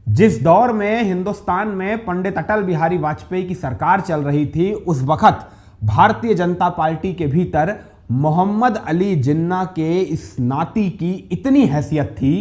जिस दौर में हिंदुस्तान में पंडित अटल बिहारी वाजपेयी की सरकार चल रही थी, उस वक्त भारतीय जनता पार्टी के भीतर मोहम्मद अली जिन्ना के इस नाती की इतनी हैसियत थी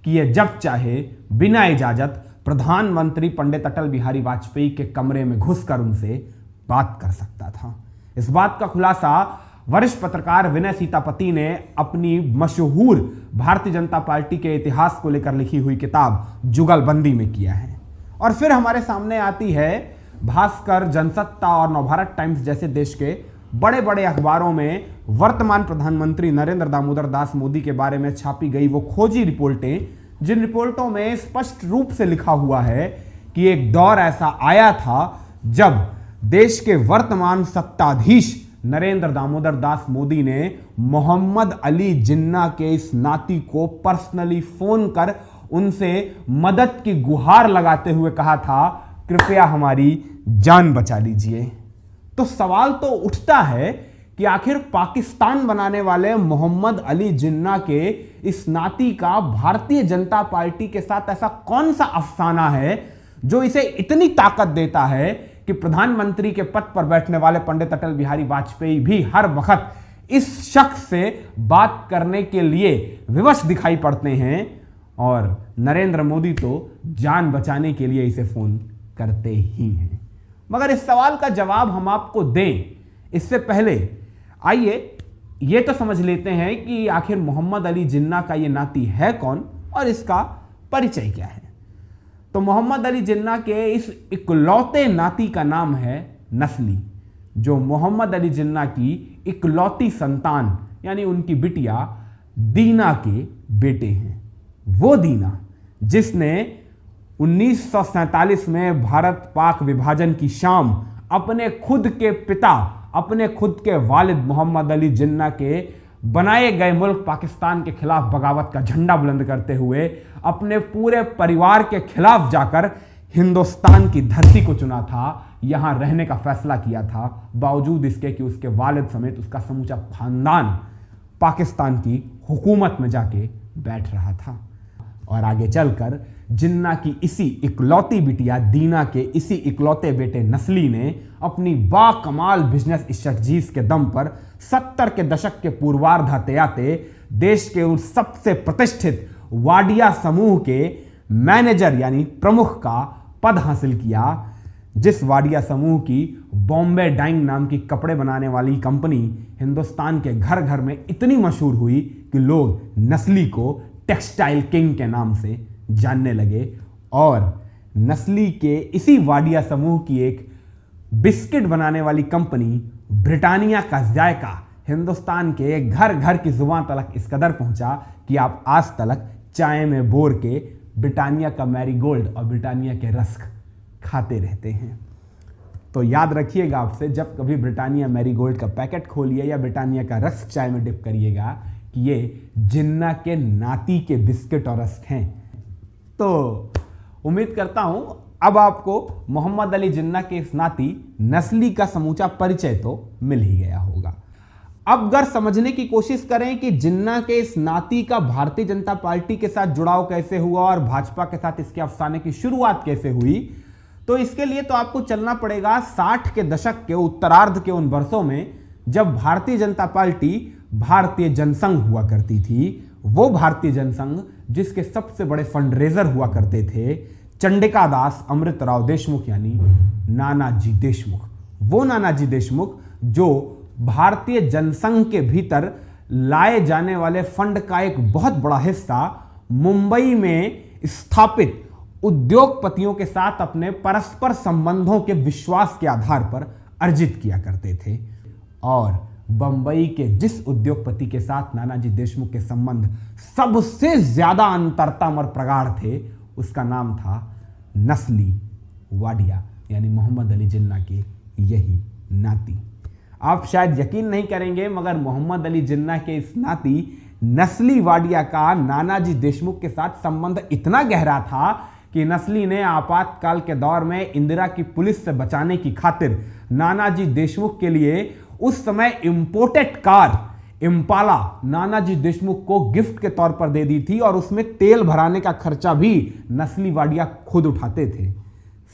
कि यह जब चाहे बिना इजाजत प्रधानमंत्री पंडित अटल बिहारी वाजपेयी के कमरे में घुसकर उनसे बात कर सकता था। इस बात का खुलासा वरिष्ठ पत्रकार विनय सीतापति ने अपनी मशहूर भारतीय जनता पार्टी के इतिहास को लेकर लिखी हुई किताब जुगलबंदी में किया है। और फिर हमारे सामने आती है भास्कर, जनसत्ता और नवभारत टाइम्स जैसे देश के बड़े बड़े अखबारों में वर्तमान प्रधानमंत्री नरेंद्र दामोदर दास मोदी के बारे में छापी गई वो खोजी रिपोर्टें, जिन रिपोर्टों में स्पष्ट रूप से लिखा हुआ है कि एक दौर ऐसा आया था जब देश के वर्तमान सत्ताधीश नरेंद्र दामोदर दास मोदी ने मोहम्मद अली जिन्ना के इस नाती को पर्सनली फोन कर उनसे मदद की गुहार लगाते हुए कहा था, कृपया हमारी जान बचा लीजिए। तो सवाल तो उठता है कि आखिर पाकिस्तान बनाने वाले मोहम्मद अली जिन्ना के इस नाती का भारतीय जनता पार्टी के साथ ऐसा कौन सा अफसाना है जो इसे इतनी ताकत देता है कि प्रधानमंत्री के पद पर बैठने वाले पंडित अटल बिहारी वाजपेयी भी हर वक्त इस शख्स से बात करने के लिए विवश दिखाई पड़ते हैं और नरेंद्र मोदी तो जान बचाने के लिए इसे फोन करते ही हैं। मगर इस सवाल का जवाब हम आपको दें इससे पहले आइए यह तो समझ लेते हैं कि आखिर मोहम्मद अली जिन्ना का यह नाती है कौन और इसका परिचय क्या है। तो मोहम्मद अली जिन्ना के इस इकलौते नाती का नाम है नस्ली, जो मोहम्मद अली जिन्ना की इकलौती संतान यानी उनकी बिटिया दीना के बेटे हैं। वो दीना जिसने 1947 में भारत पाक विभाजन की शाम अपने खुद के पिता, अपने खुद के वालिद मोहम्मद अली जिन्ना के बनाए गए मुल्क पाकिस्तान के खिलाफ बगावत का झंडा बुलंद करते हुए अपने पूरे परिवार के खिलाफ जाकर हिंदुस्तान की धरती को चुना था, यहां रहने का फैसला किया था, बावजूद इसके कि उसके वालिद समेत उसका समूचा खानदान पाकिस्तान की हुकूमत में जाके बैठ रहा था। और आगे चलकर जिन्ना की इसी इकलौती बिटिया दीना के इसी इकलौते बेटे नस्ली ने अपनी बाकमाल बिजनेस स्ट्रेटजीज के दम पर 70 के दशक के पूर्वार्ध आते आते देश के उस सबसे प्रतिष्ठित वाडिया समूह के मैनेजर यानी प्रमुख का पद हासिल किया, जिस वाडिया समूह की बॉम्बे डाइंग नाम की कपड़े बनाने वाली कंपनी हिंदुस्तान के घर घर में इतनी मशहूर हुई कि लोग नस्ली को टेक्सटाइल किंग के नाम से जानने लगे। और नस्ली के इसी वाडिया समूह की एक बिस्किट बनाने वाली कंपनी ब्रिटानिया का जायका हिंदुस्तान के घर घर की जुबान तलक इस कदर पहुंचा कि आप आज तलक चाय में बोर के ब्रिटानिया का मैरीगोल्ड और ब्रिटानिया के रस्क खाते रहते हैं। तो याद रखिएगा, आपसे जब कभी ब्रिटानिया मैरीगोल्ड का पैकेट खोलिए या ब्रिटानिया का रस्क चाय में डिप करिएगा कि ये जिन्ना के नाती के बिस्किट और रस्क हैं। तो उम्मीद करता हूं अब आपको मोहम्मद अली जिन्ना के इस नाती नस्ली का समूचा परिचय तो मिल ही गया होगा। अब अगर समझने की कोशिश करें कि जिन्ना के इस नाती का भारतीय जनता पार्टी के साथ जुड़ाव कैसे हुआ और भाजपा के साथ इसके अफसाने की शुरुआत कैसे हुई, तो इसके लिए तो आपको चलना पड़ेगा 60 के दशक के उत्तरार्ध के उन वर्षों में जब भारतीय जनता पार्टी भारतीय जनसंघ हुआ करती थी। वो भारतीय जनसंघ जिसके सबसे बड़े फंडरेजर हुआ करते थे चंडिका दास अमृतराव देशमुख यानी नानाजी देशमुख। वो नानाजी देशमुख जो भारतीय जनसंघ के भीतर लाए जाने वाले फंड का एक बहुत बड़ा हिस्सा मुंबई में स्थापित उद्योगपतियों के साथ अपने परस्पर संबंधों के विश्वास के आधार पर अर्जित किया करते थे। और बंबई के जिस उद्योगपति के साथ नानाजी देशमुख के संबंध सबसे ज्यादा अंतरतम और प्रगाढ़ थे उसका नाम था नस्ली वाडिया यानी मोहम्मद अली जिन्ना के यही नाती। आप शायद यकीन नहीं करेंगे मगर मोहम्मद अली जिन्ना के इस नाती नस्ली वाडिया का नानाजी देशमुख के साथ संबंध इतना गहरा था कि नस्ली ने आपातकाल के दौर में इंदिरा की पुलिस से बचाने की खातिर नानाजी देशमुख के लिए उस समय imported car Impala Nanaji Deshmukh को गिफ्ट के तौर पर दे दी थी और उसमें तेल भराने का खर्चा भी नस्ली वाडिया खुद उठाते थे,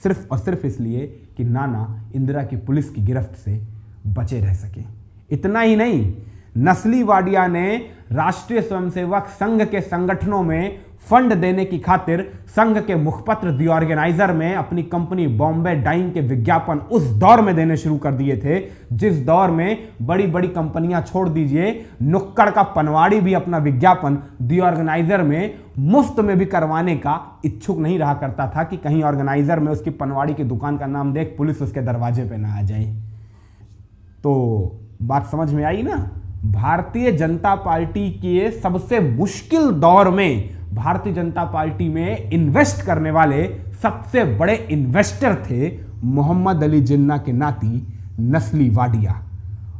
सिर्फ और सिर्फ इसलिए कि नाना इंदिरा की पुलिस की गिरफ्त से बचे रह सके। इतना ही नहीं, नस्ली वाडिया ने राष्ट्रीय स्वयंसेवक संघ के संगठनों में फंड देने की खातिर संघ के मुखपत्र दी ऑर्गेनाइजर में अपनी कंपनी बॉम्बे डाइंग के विज्ञापन उस दौर में देने शुरू कर दिए थे जिस दौर में बड़ी बड़ी कंपनियां छोड़ दीजिए, नुक्कड़ का पनवाड़ी भी अपना विज्ञापन दी ऑर्गेनाइजर में मुफ्त में भी करवाने का इच्छुक नहीं रहा करता था कि कहीं ऑर्गेनाइजर में उसकी पनवाड़ी की दुकान का नाम देख पुलिस उसके दरवाजे पे ना आ जाए। तो बात समझ में आई ना। भारतीय जनता पार्टी के सबसे मुश्किल दौर में भारतीय जनता पार्टी में इन्वेस्ट करने वाले सबसे बड़े इन्वेस्टर थे मोहम्मद अली जिन्ना के नाती नस्ली वाडिया।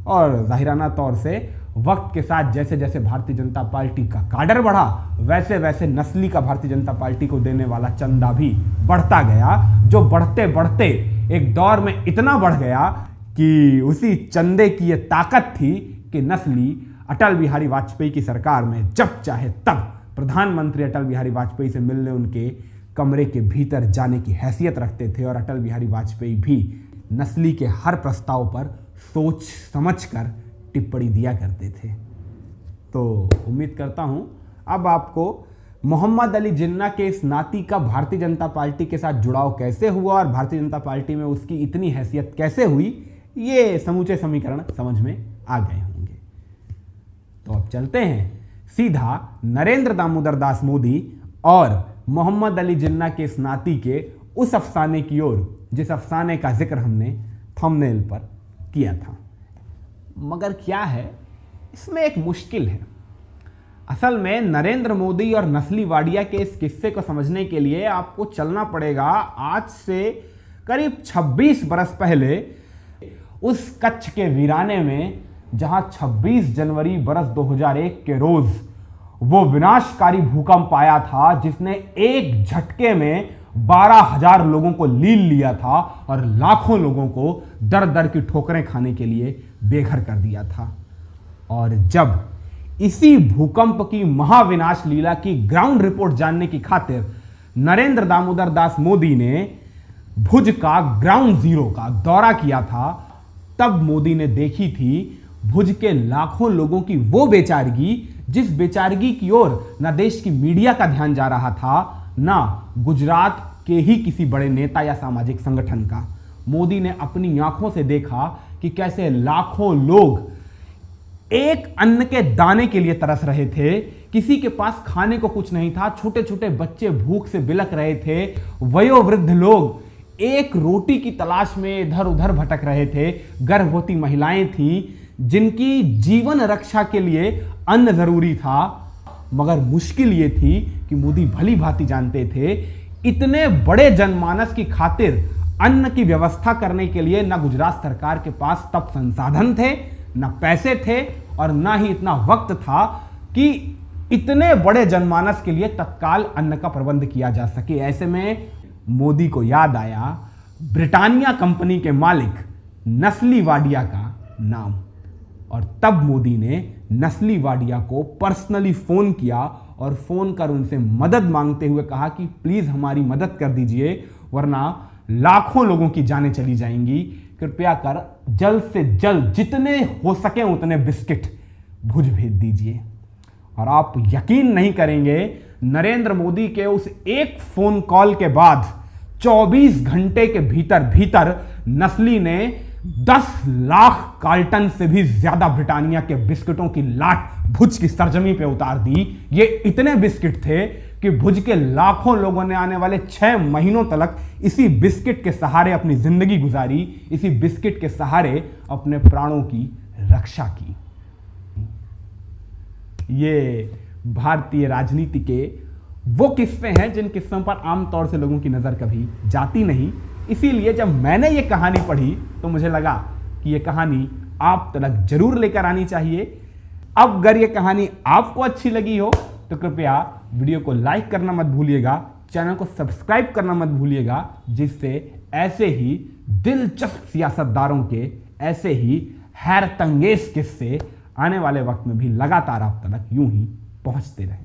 और जाहिराना तौर से वक्त के साथ जैसे जैसे भारतीय जनता पार्टी का काडर बढ़ा वैसे वैसे नस्ली का भारतीय जनता पार्टी को देने वाला चंदा भी बढ़ता गया, जो बढ़ते बढ़ते एक दौर में इतना बढ़ गया कि उसी चंदे की यह ताकत थी कि नस्ली अटल बिहारी वाजपेयी की सरकार में जब चाहे तब प्रधानमंत्री अटल बिहारी वाजपेयी से मिलने उनके कमरे के भीतर जाने की हैसियत रखते थे और अटल बिहारी वाजपेयी भी नस्ली के हर प्रस्ताव पर सोच समझकर टिप्पणी दिया करते थे। तो उम्मीद करता हूं अब आपको मोहम्मद अली जिन्ना के इस नाती का भारतीय जनता पार्टी के साथ जुड़ाव कैसे हुआ और भारतीय जनता पार्टी में उसकी इतनी हैसियत कैसे हुई, ये समूचे समीकरण समझ में आ गए होंगे। तो अब चलते हैं सीधा नरेंद्र दामोदर दास मोदी और मोहम्मद अली जिन्ना के इस नाती के उस अफसाने की ओर जिस अफसाने का जिक्र हमने थंबनेल पर किया था। मगर क्या है, इसमें एक मुश्किल है। असल में नरेंद्र मोदी और नस्ली वाडिया के इस किस्से को समझने के लिए आपको चलना पड़ेगा आज से करीब 26 बरस पहले उस कच्छ के वीराने में जहां 26 जनवरी बरस 2001 के रोज वो विनाशकारी भूकंप आया था जिसने एक झटके में 12,000 लोगों को लील लिया था और लाखों लोगों को दर दर की ठोकरें खाने के लिए बेघर कर दिया था। और जब इसी भूकंप की महाविनाश लीला की ग्राउंड रिपोर्ट जानने की खातिर नरेंद्र दामोदर दास मोदी ने भुज का ग्राउंड जीरो का दौरा किया था, तब मोदी ने देखी थी भुज के लाखों लोगों की वो बेचारगी जिस बेचारगी की ओर न देश की मीडिया का ध्यान जा रहा था, ना गुजरात के ही किसी बड़े नेता या सामाजिक संगठन का। मोदी ने अपनी आंखों से देखा कि कैसे लाखों लोग एक अन्न के दाने के लिए तरस रहे थे, किसी के पास खाने को कुछ नहीं था, छोटे छोटे बच्चे भूख से बिलक रहे थे, वयोवृद्ध लोग एक रोटी की तलाश में इधर उधर भटक रहे थे, गर्भवती महिलाएं थीं जिनकी जीवन रक्षा के लिए अन्न जरूरी था। मगर मुश्किल यह थी कि मोदी भली भांति जानते थे इतने बड़े जनमानस की खातिर अन्न की व्यवस्था करने के लिए ना गुजरात सरकार के पास तब संसाधन थे, ना पैसे थे और ना ही इतना वक्त था कि इतने बड़े जनमानस के लिए तत्काल अन्न का प्रबंध किया जा सके। ऐसे में मोदी को याद आया ब्रिटानिया कंपनी के मालिक नस्ली वाडिया का नाम, और तब मोदी ने नस्ली वाडिया को पर्सनली फोन किया और फोन कर उनसे मदद मांगते हुए कहा कि प्लीज हमारी मदद कर दीजिए वरना लाखों लोगों की जानें चली जाएंगी, कृपया कर जल्द से जल्द जितने हो सके उतने बिस्किट भुज भेज दीजिए। और आप यकीन नहीं करेंगे, नरेंद्र मोदी के उस एक फोन कॉल के बाद 24 घंटे के भीतर भीतर नस्ली ने 10 लाख कार्टन से भी ज्यादा ब्रिटानिया के बिस्किटों की लाट भुज की सरजमी पे उतार दी। ये इतने बिस्किट थे कि भुज के लाखों लोगों ने आने वाले 6 महीनों तक इसी बिस्किट के सहारे अपनी जिंदगी गुजारी, इसी बिस्किट के सहारे अपने प्राणों की रक्षा की। ये भारतीय राजनीति के वो किस्से हैं जिन किस्सों पर आमतौर से लोगों की नजर कभी जाती नहीं। इसीलिए जब मैंने ये कहानी पढ़ी तो मुझे लगा कि ये कहानी आप तक जरूर लेकर आनी चाहिए। अब अगर ये कहानी आपको अच्छी लगी हो तो कृपया वीडियो को लाइक करना मत भूलिएगा, चैनल को सब्सक्राइब करना मत भूलिएगा, जिससे ऐसे ही दिलचस्प सियासतदारों के ऐसे ही हैरतअंगेज किस्से आने वाले वक्त में भी लगातार आप तक यूं ही पहुंचते रहें।